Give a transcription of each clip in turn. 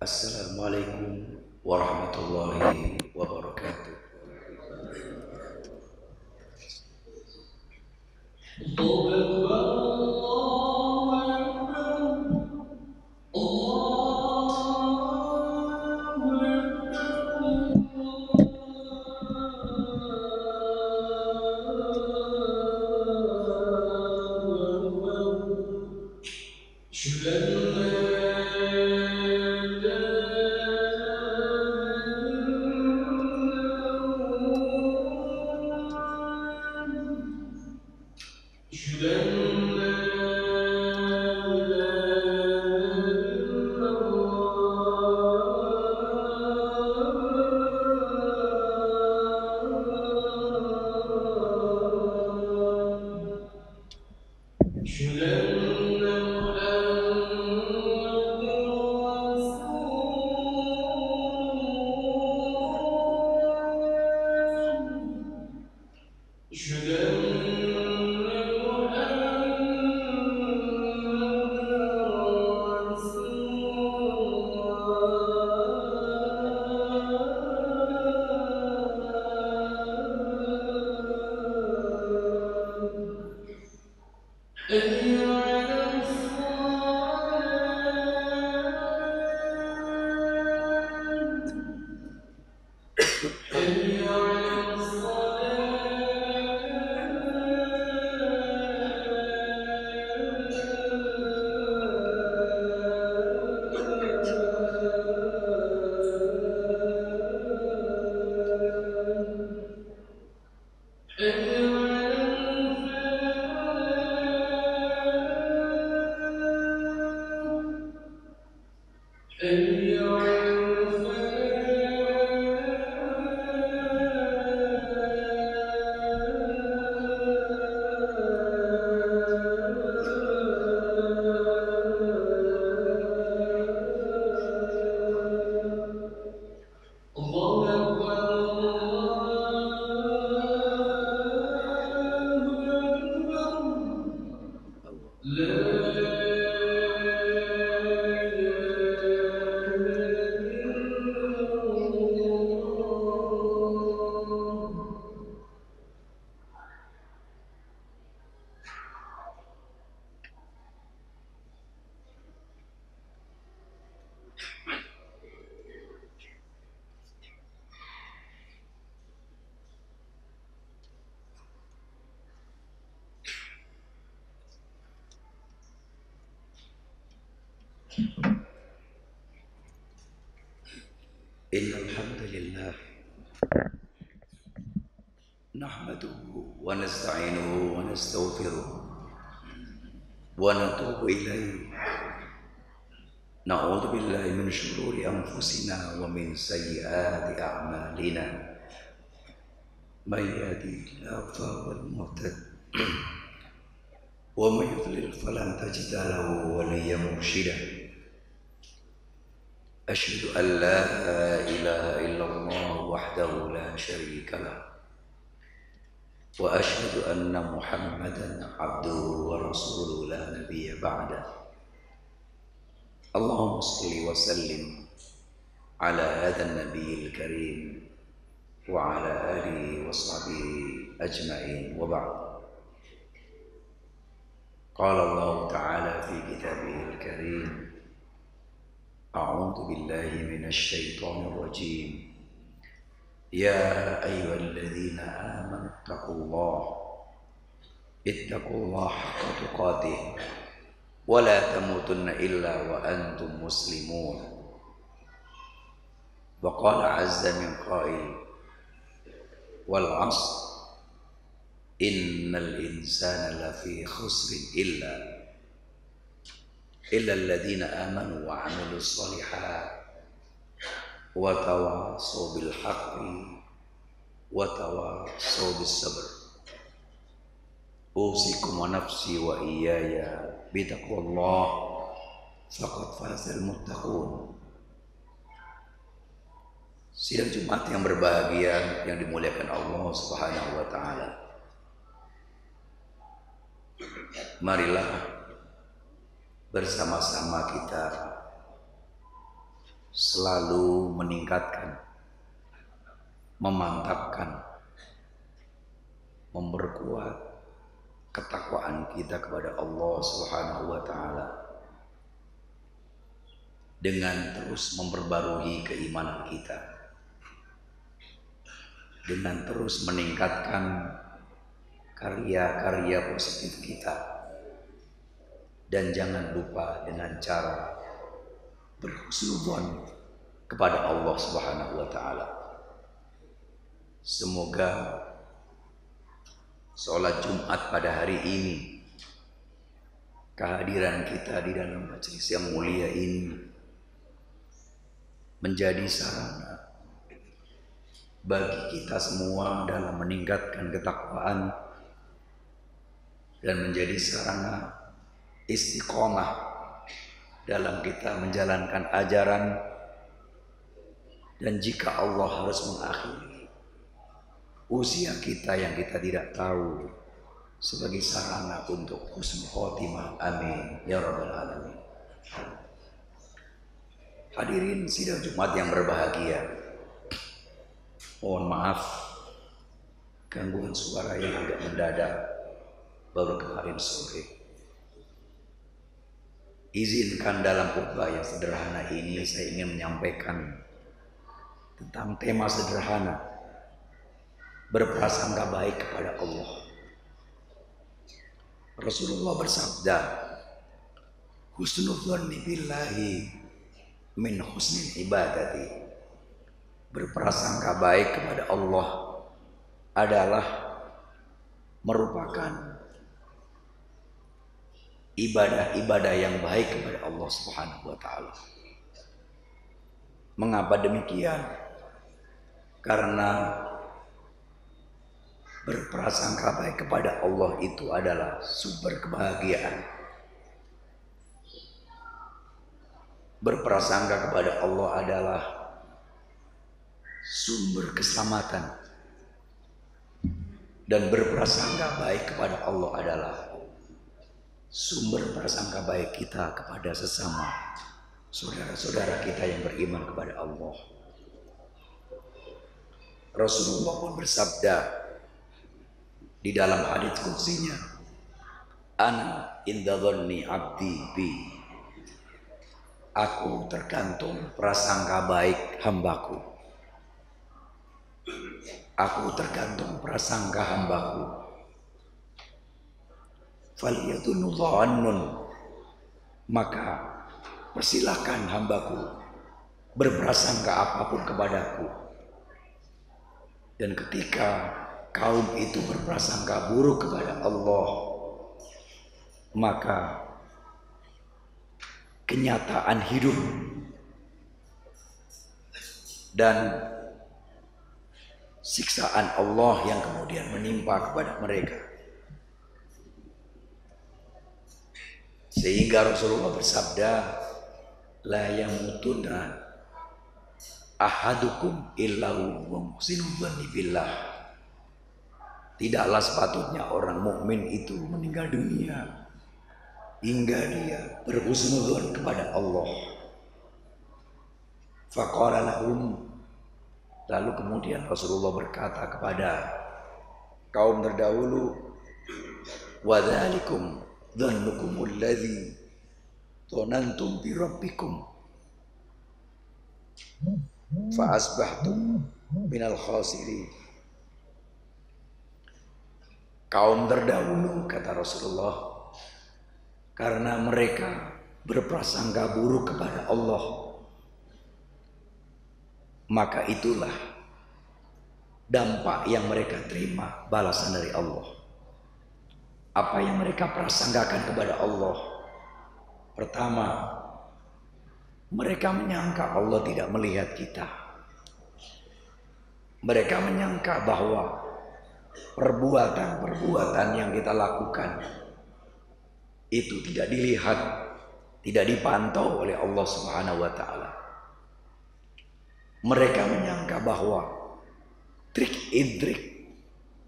Assalamualaikum warahmatullahi wabarakatuh. Innal hamdalillah nahmaduhu wa nasta'inuhu wa nastaghfiruh wa natubu ilaihi. Na'udzu billahi min syururi anfusina wa min sayyiati a'malina. May yahdihillahu fahuwal muhtad wa may yudlil falan tajida lahu waliyyan mursyida. Asyhadu an la ilaha illallah wahdahu la syarika lah wa asyhadu anna Muhammadan abduhu wa rasuluhu la nabiyya ba'da. Allahumma shalli wa sallim ala hadzal nabiyil karim wa ala alihi wa sahbihi ajma'in wa ba'd. Qala Allah ta'ala fi kitabihil karim, a'udzu billahi minasy syaithanir rajim. Ya ayyuhalladzina amanu ittaqullaha haqqa tuqatih wa la tamutunna illa wa antum muslimun. Wa qala 'azza min qail, wal 'asr innal insana lafi khusrin illa alladhina amanu wa 'amilus shalihat wa tawassaw bil haqqi wa tawassaw bis sabr. Usikum wa nafsi wa iyaya bitaqwallah faqad fazal muttaqun. Sidang Jumat yang berbahagia yang dimuliakan Allah Subhanahu wa taala. Marilah bersama-sama kita selalu meningkatkan, memantapkan, memperkuat ketakwaan kita kepada Allah Subhanahu wa taala dengan terus memperbarui keimanan kita, dengan terus meningkatkan karya-karya positif kita, dan jangan lupa dengan cara berhusnudzon kepada Allah Subhanahu wa taala. Semoga sholat Jumat pada hari ini, kehadiran kita di dalam majelis yang mulia ini menjadi sarana bagi kita semua dalam meningkatkan ketakwaan dan menjadi sarana istiqomah dalam kita menjalankan ajaran. Dan jika Allah harus mengakhiri usia kita yang kita tidak tahu sebagai sarana untuk husnul khotimah, amin ya rabbal alamin. Hadirin sidang Jumat yang berbahagia, mohon maaf gangguan suara yang agak mendadak baru kemarin sore. Izinkan dalam khutbah yang sederhana ini saya ingin menyampaikan tentang tema sederhana, berprasangka baik kepada Allah. Rasulullah bersabda, husnudzonni billahi min husnil ibadati. Berprasangka baik kepada Allah adalah merupakan ibadah-ibadah yang baik kepada Allah Subhanahu wa taala. Mengapa demikian? Karena berprasangka baik kepada Allah itu adalah sumber kebahagiaan. Berprasangka kepada Allah adalah sumber keselamatan. Dan berprasangka baik kepada Allah adalah sumber prasangka baik kita kepada sesama saudara-saudara kita yang beriman kepada Allah. Rasulullah pun bersabda di dalam hadits qudsinya, ana inda dhanni abdi bi. Aku tergantung prasangka baik hambaku. Aku tergantung prasangka hambaku. Faliyatunu dhannun, maka persilahkan hambaku berprasangka apapun kepadaku. Dan ketika kaum itu berprasangka buruk kepada Allah, maka kenyataan hidup dan siksaan Allah yang kemudian menimpa kepada mereka. Sehingga Rasulullah bersabda, la yamutunna ahadukum illa huwa muhsinun billah. Tidaklah sepatutnya orang mukmin itu meninggal dunia hingga dia berhusnudzon kepada Allah. Faqala lahum, lalu kemudian Rasulullah berkata kepada kaum terdahulu, wa dzalikum dhannukumul ladzi dhanantum bi rabbikum fa asbahtum minal khasirin. Kaum terdahulu, kata Rasulullah, karena mereka berprasangka buruk kepada Allah, maka itulah dampak yang mereka terima, balasan dari Allah. Apa yang mereka prasangkakan kepada Allah? Pertama, mereka menyangka Allah tidak melihat kita. Mereka menyangka bahwa perbuatan-perbuatan yang kita lakukan itu tidak dilihat, tidak dipantau oleh Allah Subhanahu wa taala. Mereka menyangka bahwa trik-intrik,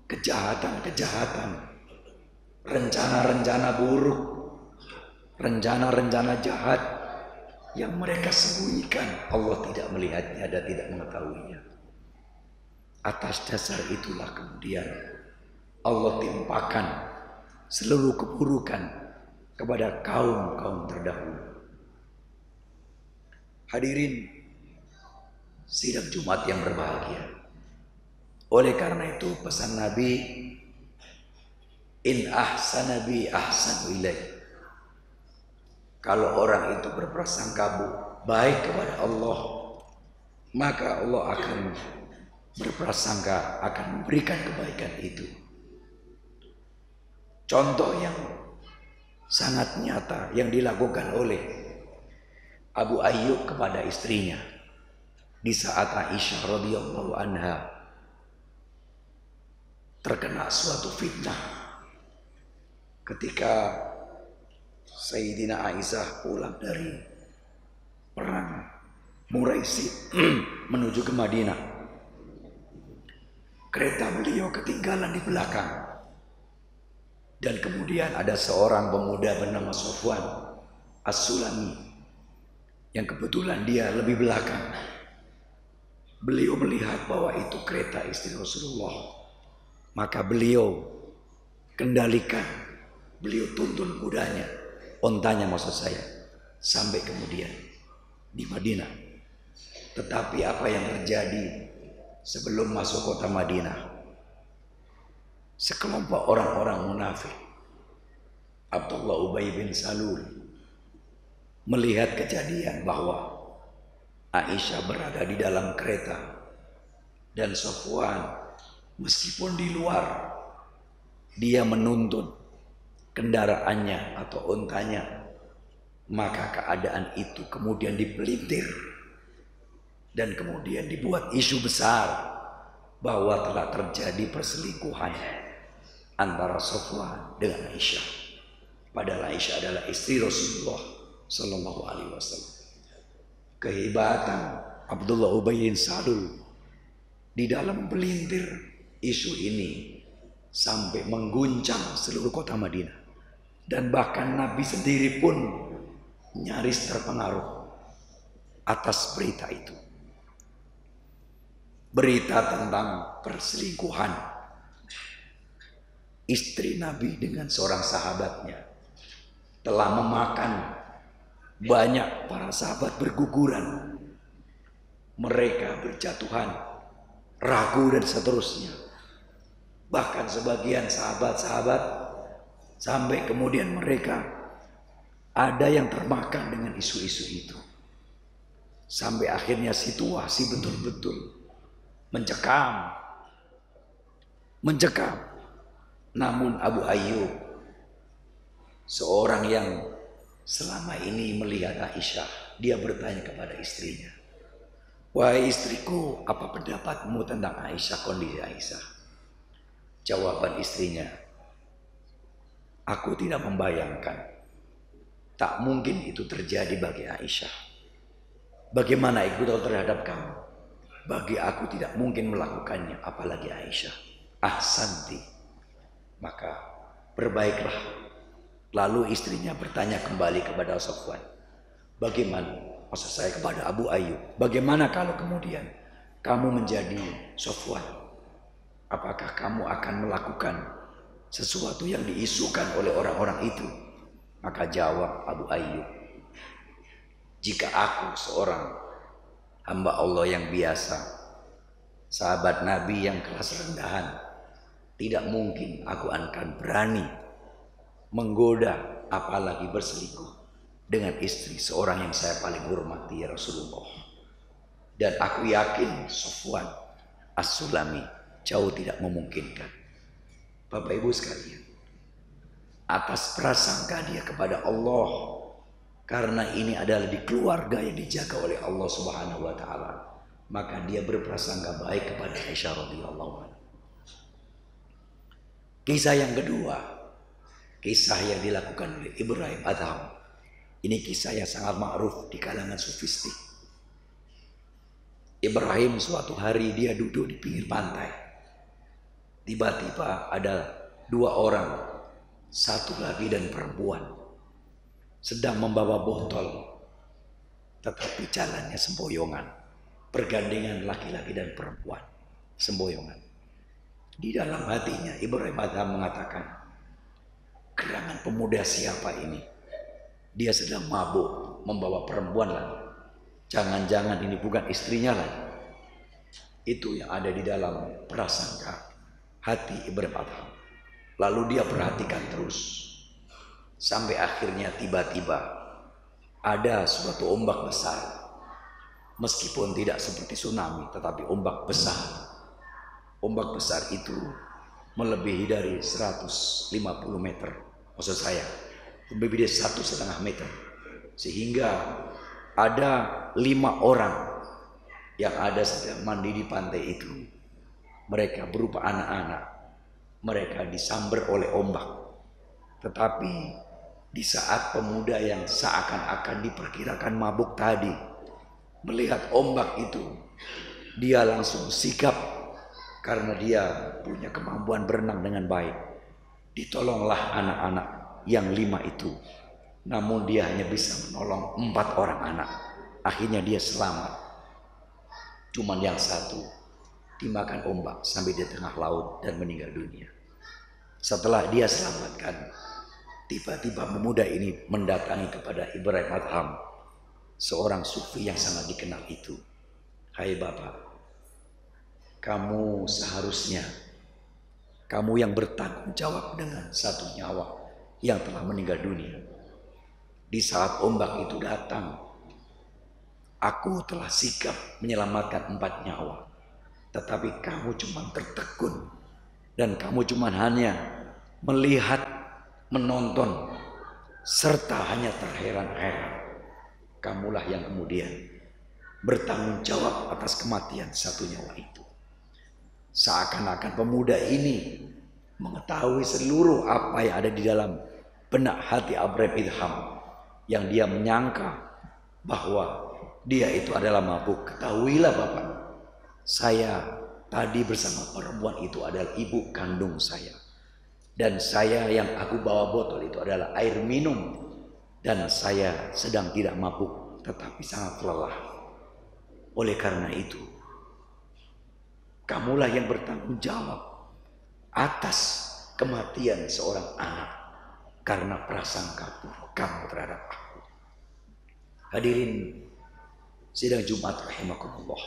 kejahatan-kejahatan, rencana-rencana buruk, rencana-rencana jahat yang mereka sembunyikan Allah tidak melihatnya dan tidak mengetahuinya. Atas dasar itulah kemudian Allah timpakan seluruh keburukan kepada kaum-kaum terdahulu. Hadirin sidang Jumat yang berbahagia. Oleh karena itu pesan Nabi, in ahsana bi ahsanu ilaih. Kalau orang itu berprasangka baik kepada Allah, maka Allah akan berprasangka akan memberikan kebaikan itu. Contoh yang sangat nyata yang dilakukan oleh Abu Ayyub kepada istrinya di saat Aisyah radhiyallahu anha terkena suatu fitnah ketika Sayyidina Aisyah pulang dari perang Muraisi menuju ke Madinah. Kereta beliau ketinggalan di belakang. Dan kemudian ada seorang pemuda bernama Sofwan As-Sulami yang kebetulan dia lebih belakang. Beliau melihat bahwa itu kereta istri Rasulullah. Maka beliau kendalikan, beliau tuntun kudanya, ontanya maksud saya, sampai kemudian di Madinah. Tetapi apa yang terjadi sebelum masuk kota Madinah? Sekelompok orang-orang munafik, Abdullah Ubay bin Salul, melihat kejadian bahwa Aisyah berada di dalam kereta dan Sofwan meskipun di luar dia menuntun kendaraannya atau ontanya, maka keadaan itu kemudian dipelintir dan kemudian dibuat isu besar bahwa telah terjadi perselingkuhan antara Sofwan dengan Aisyah. Padahal Aisyah adalah istri Rasulullah Sallallahu Alaihi Wasallam. Kehebatan Abdullah Ubay bin Salul di dalam pelintir isu ini sampai mengguncang seluruh kota Madinah, dan bahkan Nabi sendiri pun nyaris terpengaruh atas berita itu. Berita tentang perselingkuhan istri Nabi dengan seorang sahabatnya telah memakan banyak para sahabat berguguran. Mereka berjatuhan, ragu dan seterusnya. Bahkan sebagian sahabat-sahabat sampai kemudian mereka ada yang termakan dengan isu-isu itu. Sampai akhirnya situasi betul-betul mencekam. Namun Abu Ayyub, seorang yang selama ini melihat Aisyah, dia bertanya kepada istrinya, "Wahai istriku, apa pendapatmu tentang Aisyah, kondisi Aisyah?" Jawaban istrinya, "Aku tidak membayangkan. Tak mungkin itu terjadi bagi Aisyah. Bagaimana itu terhadap kamu? Bagi aku tidak mungkin melakukannya, apalagi Aisyah. Ahsanti." Maka berbaiklah. Lalu istrinya bertanya kembali kepada Sofwan, "Bagaimana?" Maksud saya kepada Abu Ayyub, "Bagaimana kalau kemudian kamu menjadi Sofwan? Apakah kamu akan melakukan sesuatu yang diisukan oleh orang-orang itu?" Maka jawab Abu Ayyub, "Jika aku seorang hamba Allah yang biasa, sahabat Nabi yang kelas rendahan, tidak mungkin aku akan berani menggoda apalagi berselingkuh dengan istri seorang yang saya paling hormati, ya Rasulullah. Dan aku yakin Sofwan As-Sulami jauh tidak memungkinkan." Bapak Ibu sekalian, atas prasangka dia kepada Allah, karena ini adalah di keluarga yang dijaga oleh Allah Subhanahu wa taala, maka dia berprasangka baik kepada Aisyah radhiyallahu anha. Kisah yang kedua, kisah yang dilakukan oleh Ibrahim Adham. Ini kisah yang sangat ma'ruf di kalangan sufistik. Ibrahim suatu hari dia duduk di pinggir pantai. Tiba-tiba ada dua orang, satu laki dan perempuan, sedang membawa botol tetapi jalannya semboyongan, pergandengan laki-laki dan perempuan, semboyongan. Di dalam hatinya Ibrahim Adham mengatakan, gerangan pemuda siapa ini? Dia sedang mabuk membawa perempuan lagi. Jangan-jangan ini bukan istrinya lagi. Itu yang ada di dalam prasangka hati Ibrahim Adham. Lalu dia perhatikan terus. Sampai akhirnya tiba-tiba ada suatu ombak besar. Meskipun tidak seperti tsunami, tetapi ombak besar. Ombak besar itu melebihi dari 150 meter. Maksud saya, lebih dari 1,5 meter. Sehingga ada 5 orang yang ada sedang mandi di pantai itu. Mereka berupa anak-anak. Mereka disambar oleh ombak. Tetapi di saat pemuda yang seakan-akan diperkirakan mabuk tadi melihat ombak itu, dia langsung sikap. Karena dia punya kemampuan berenang dengan baik. Ditolonglah anak-anak yang 5 itu. Namun dia hanya bisa menolong 4 orang anak. Akhirnya dia selamat. Cuman yang satu dimakan ombak sampai di tengah laut dan meninggal dunia. Setelah dia selamatkan, tiba-tiba pemuda ini mendatangi kepada Ibrahim Adham, seorang sufi yang sangat dikenal itu. Hai Bapak, kamu seharusnya, kamu yang bertanggung jawab dengan 1 nyawa yang telah meninggal dunia. Di saat ombak itu datang, aku telah sikap menyelamatkan 4 nyawa. Tetapi kamu cuma tertegun. Dan kamu cuma hanya melihat, menonton, serta hanya terheran-heran. Kamulah yang kemudian bertanggung jawab atas kematian 1 nyawa itu. Seakan-akan pemuda ini mengetahui seluruh apa yang ada di dalam benak hati Ibrahim Adham, yang dia menyangka bahwa dia itu adalah mabuk. Ketahuilah Bapak, saya tadi bersama perempuan itu adalah ibu kandung saya. Dan saya yang aku bawa botol itu adalah air minum. Dan saya sedang tidak mabuk, tetapi sangat lelah. Oleh karena itu, kamulah yang bertanggung jawab atas kematian seorang anak karena prasangka buruk kamu terhadap aku. Hadirin sidang Jumat rahimakumullah.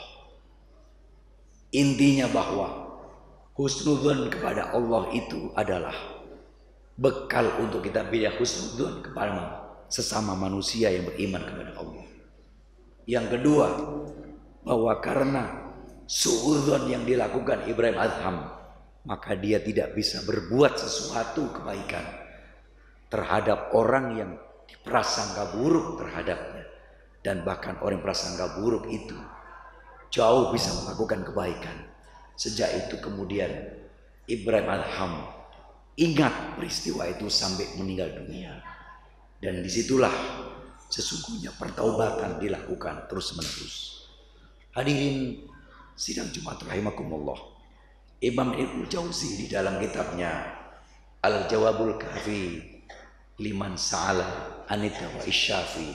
Intinya bahwa husnudzon kepada Allah itu adalah bekal untuk kita bila husnudzon kepada sesama manusia yang beriman kepada Allah. Yang kedua, bahwa karena suudzon yang dilakukan Ibrahim Adham, maka dia tidak bisa berbuat sesuatu kebaikan terhadap orang yang diprasangka buruk terhadapnya. Dan bahkan orang yang prasangka buruk itu jauh bisa melakukan kebaikan. Sejak itu kemudian Ibrahim Adham ingat peristiwa itu sampai meninggal dunia. Dan disitulah sesungguhnya pertaubatan dilakukan terus-menerus. Hadirin sidang Jumat rahimakumullah. Imam Ibnu Jauzi di dalam kitabnya Al-Jawabul Kafi liman sa'ala anita wa isyafi,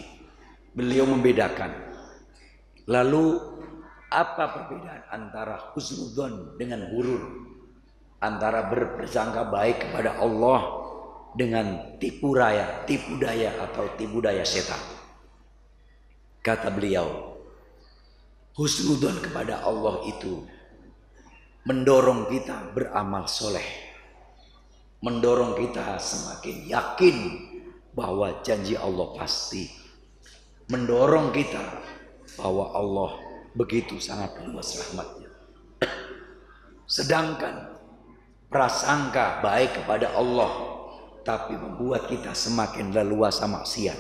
beliau membedakan. Lalu apa perbedaan antara husnudzon dengan hurur, antara berprasangka baik kepada Allah dengan tipu raya, tipu daya atau tipu daya setan? Kata beliau, husnudzon kepada Allah itu mendorong kita beramal soleh, mendorong kita semakin yakin bahwa janji Allah pasti, mendorong kita bahwa Allah begitu sangat luas rahmatnya. Sedangkan prasangka baik kepada Allah tapi membuat kita semakin leluasa maksiat,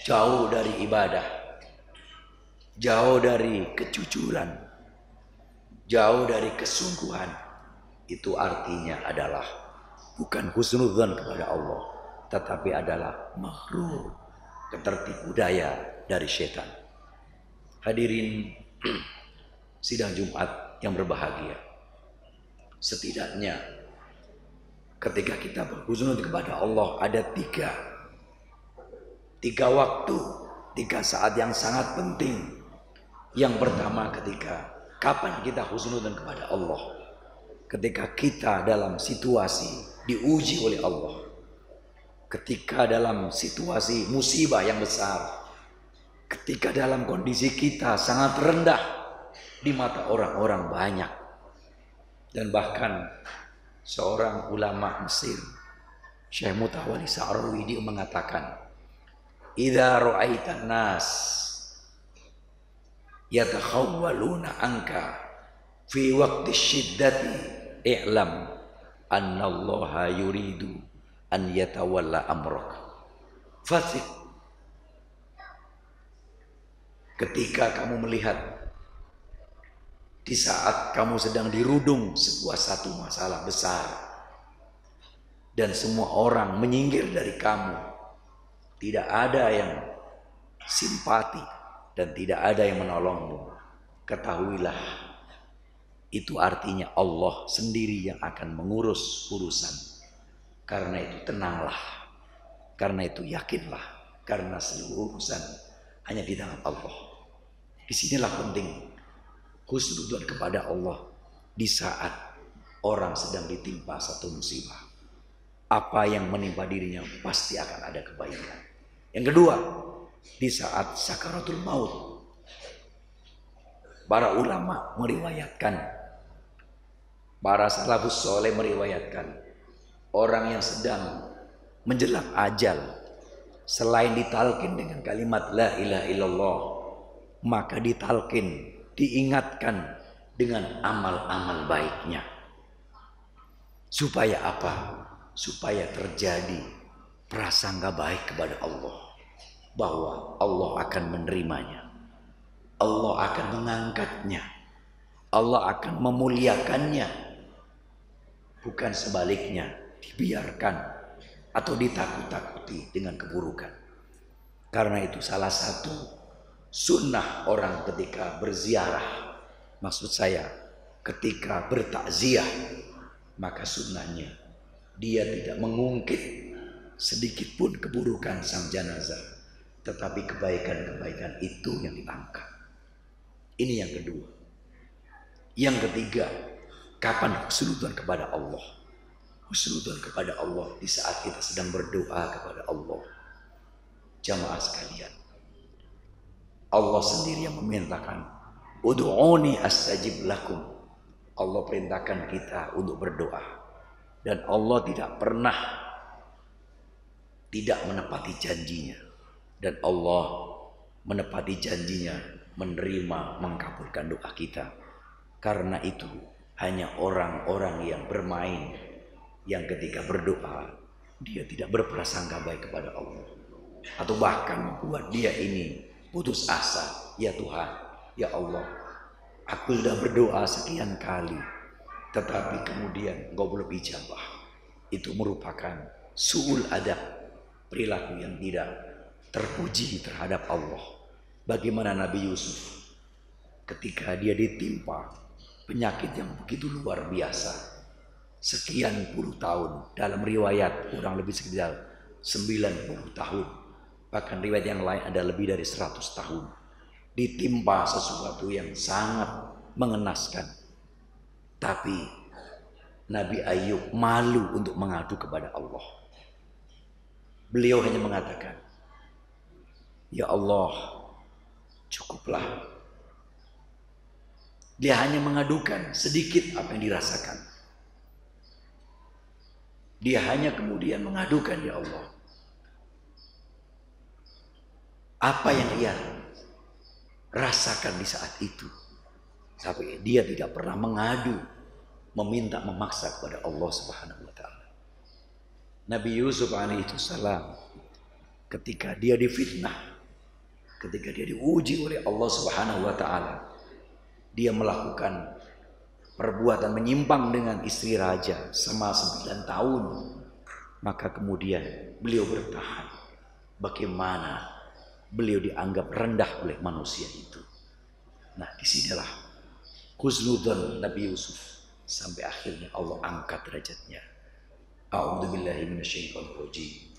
jauh dari ibadah, jauh dari kejujuran, jauh dari kesungguhan. Itu artinya adalah bukan husnudzon kepada Allah, tetapi adalah maghrur, ketertipu daya dari setan. Hadirin sidang Jumat yang berbahagia, setidaknya ketika kita berhusnudzon kepada Allah ada tiga waktu Tiga saat yang sangat penting. Yang pertama kapan kita husnudzon kepada Allah? Ketika kita dalam situasi diuji oleh Allah. Ketika dalam situasi musibah yang besar. Ketika dalam kondisi kita sangat rendah di mata orang-orang banyak. Dan bahkan seorang ulama Mesir, Syekh Mutawalli Sa'rawi, dia mengatakan, idza ra'aitan nas yatakhawwaluna anka fi waqti syiddati i'lam annallaha yuridu an yatawalla amrak. Fasik. Ketika kamu melihat di saat kamu sedang dirudung sebuah satu masalah besar dan semua orang menyinggir dari kamu, tidak ada yang simpati dan tidak ada yang menolongmu, ketahuilah itu artinya Allah sendiri yang akan mengurus urusan. Karena itu tenanglah, karena itu yakinlah, karena seluruh urusan hanya di tangan Allah. Disinilah penting husnudzon kepada Allah di saat orang sedang ditimpa satu musibah. Apa yang menimpa dirinya pasti akan ada kebaikan. Yang kedua, di saat sakaratul maut, para ulama meriwayatkan, para salafus soleh meriwayatkan, orang yang sedang menjelang ajal, selain ditalkin dengan kalimat la ilaha illallah, maka ditalkin, diingatkan dengan amal-amal baiknya. Supaya apa? Supaya terjadi prasangka baik kepada Allah, bahwa Allah akan menerimanya, Allah akan mengangkatnya, Allah akan memuliakannya, bukan sebaliknya dibiarkan atau ditakut-takuti dengan keburukan. Karena itu salah satu sunnah orang ketika berziarah, maksud saya ketika bertakziah, maka sunnahnya dia tidak mengungkit sedikit pun keburukan sang jenazah, tetapi kebaikan-kebaikan itu yang diangkat. Ini yang kedua. Yang ketiga, kapan husnudzon kepada Allah? Husnudzon kepada Allah di saat kita sedang berdoa kepada Allah. Jamaah sekalian, Allah sendiri yang memintakan, ud'uni astajib lakum. Allah perintahkan kita untuk berdoa. Dan Allah tidak pernah tidak menepati janjinya. Dan Allah menepati janjinya, menerima, mengabulkan doa kita. Karena itu hanya orang-orang yang bermain, yang ketika berdoa dia tidak berprasangka baik kepada Allah, atau bahkan membuat dia ini putus asa. Ya Tuhan, ya Allah, aku sudah berdoa sekian kali, tetapi kemudian Engkau belum ijabah. Itu merupakan su'ul adab, perilaku yang tidak terpuji terhadap Allah. Bagaimana Nabi Yusuf ketika dia ditimpa penyakit yang begitu luar biasa, sekian puluh tahun, dalam riwayat kurang lebih sekitar 90 tahun, bahkan riwayat yang lain ada lebih dari 100 tahun, ditimpa sesuatu yang sangat mengenaskan. Tapi Nabi Ayub malu untuk mengadu kepada Allah. Beliau hanya mengatakan, ya Allah, cukuplah. Dia hanya mengadukan sedikit apa yang dirasakan. Dia hanya kemudian mengadukan, ya Allah, apa yang ia rasakan di saat itu. Tapi dia tidak pernah mengadu, meminta, memaksa kepada Allah Subhanahu wa taala. Nabi Yusuf alaihissalam ketika dia difitnah, ketika dia diuji oleh Allah Subhanahu wa taala, dia melakukan perbuatan menyimpang dengan istri raja selama 9 tahun. Maka kemudian beliau bertahan. Bagaimana beliau dianggap rendah oleh manusia itu. Nah, disinilah husnudzon Nabi Yusuf, sampai akhirnya Allah angkat derajatnya. A'udzubillahi minasyaitonir rajim.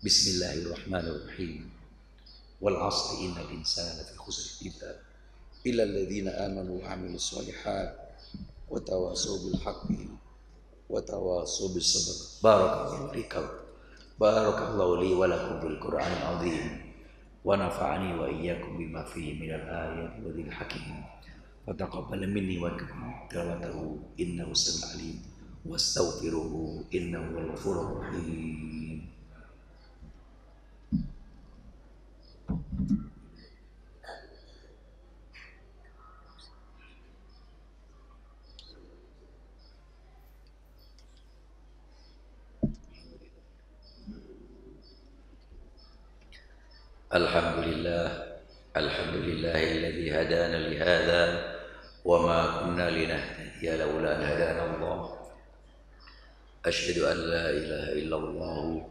Bismillahirrahmanirrahim. wal 'asri innal insana lafi khusr illa alladziina aamanu wa 'amilus shalihaat wa tawassaw bil haqqi wa tawassaw bis sabr. Barakallahu li wa lakum bil Qur'anil 'azim wa nafa'ani wa iyyakum bima fihi minal ayati wa dzil hakim. Wa taqabbal minni wa minkum tilawatahu innahu sami'un 'alim wastaghfiruhu innahu huwal ghafurur rahim. Alhamdulillahilladzi hadana li hadza wa ma kunna linahtadiya laula an hadana Allah. Asyhadu an la ilaha illallah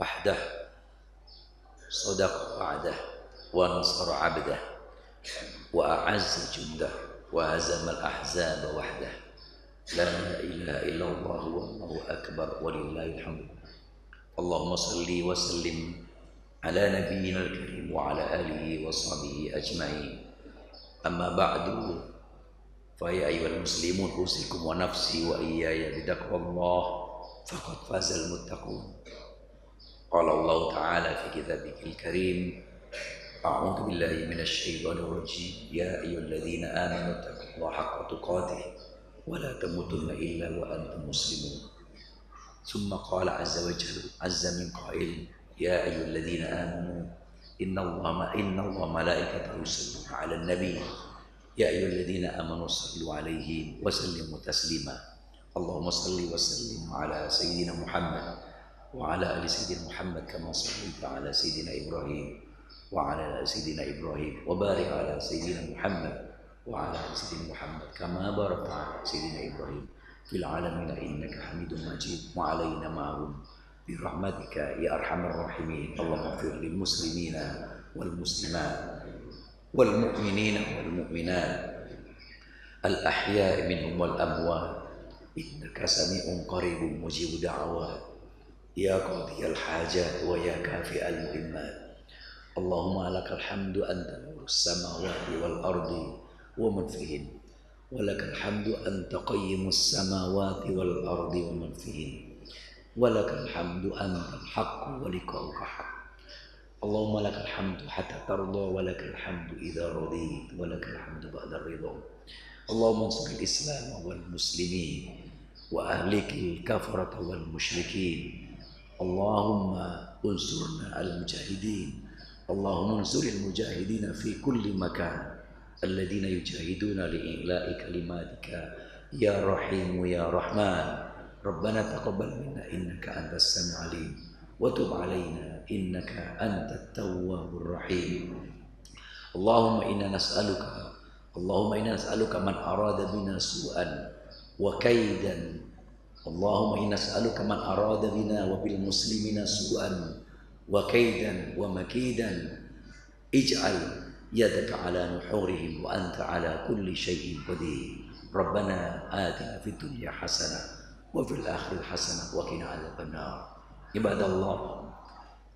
wahdahu sadaqa wa'dah wa nasara 'abdah wa a'azza jundah wa hazama al-ahzaba wahdah. La ilaha illallah wallahu akbar walillahil hamd. Allahumma salli wa sallim ala nabiyyina al-karim wa ala alihi wa sahbihi ajma'in. Amma ba'du, fa ya ayyuhal muslimun usikum wa nafsi wa iyaya bitaqwallah faqad fazal muttaqun. Qala Allah ta'ala fi kitabihil karim, a'udzu billahi minasy syaithanir rajim, ya ayyuhalladzina amanu taqullaha haqqa tuqatih wa la tamutunna illa wa antum muslimun. Tsumma qala azza wa jalla, azza min qail, ya ayyuhalladzina amanu innallaha malaikatahu yusalluna 'alan nabiy ya ayyuhalladzina amanu sallu 'alaihi wa sallimu taslima. Allahumma salli wa sallim 'ala sayyidina Muhammad wa 'ala ali sayyidina Muhammad kama shallaita 'ala sayyidina Ibrahim wa 'ala ali sayyidina Ibrahim wa barik 'ala sayyidina Muhammad wa 'ala ali sayyidina Muhammad kama barakta 'ala sayyidina Ibrahim fil 'alamin innaka Hamidum Majid wa 'alaina ma'hum birahmatika ya arhamar rahimin. Allahumma ighfir lil muslimina wal muslimat wal mu'minina wal mu'minat al ahya'i minhum wal amwat innaka sami'un qaribun mujibud da'awat ya qadiyal hajat wa ya kafi'al muhimmat. Allahumma lakal hamdu anta nurus samawati wal ardi wa man fihin wa lakal hamdu anta qayyimus samawati wal ardi wa man fihin walakal hamdu antal haqqu wa liqa'uka haqq. Allahumma lakal hamdu hatta tarda wa lakal hamdu idza radit wa lakal hamdu ba'da ridha. Allahumma ansuril islam wal muslimin wa ahlikil kafarata wal musyrikin. Allahumma unsurna al mujahidin. Allahumma unsuril mujahidina fi kulli makan alladhina yujahiduna li ila'i kalimatika ya rahimu ya rahman. Rabbana taqabbal minna innaka antas samiul alim wa tub alaina innaka antat tawwabur rahim. Allahumma inna nas'aluka man arada bina su'an wa kaidan. Allahumma inna nas'aluka man arada bina wa bil muslimina su'an wa kaidan wa makidan ij'al yadaka ala nuhurihim wa anta ala kulli syai'in qadir. Rabbana atina fid dunya hasanah wa fil akhirati hasanah wa qina adzaban nar. Ibadallah,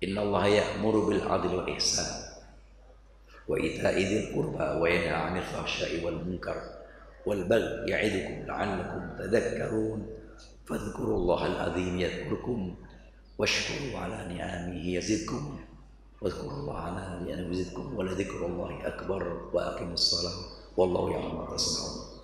innallaha ya'muru bil 'adli wal ihsan wa ita'i dzil qurba wa yanha 'anil fahsya'i wal munkar wal baghi ya'idukum la'allakum tadhakkarun. Fadhkurullahal 'azim yadhkurkum washkuru 'ala ni'amihi yazidkum wadhkurullaha 'ala ni'amihi yazidkum wa la dzikrullahi akbar wa aqimus shalah wallahu ya'lamu ma tasna'un.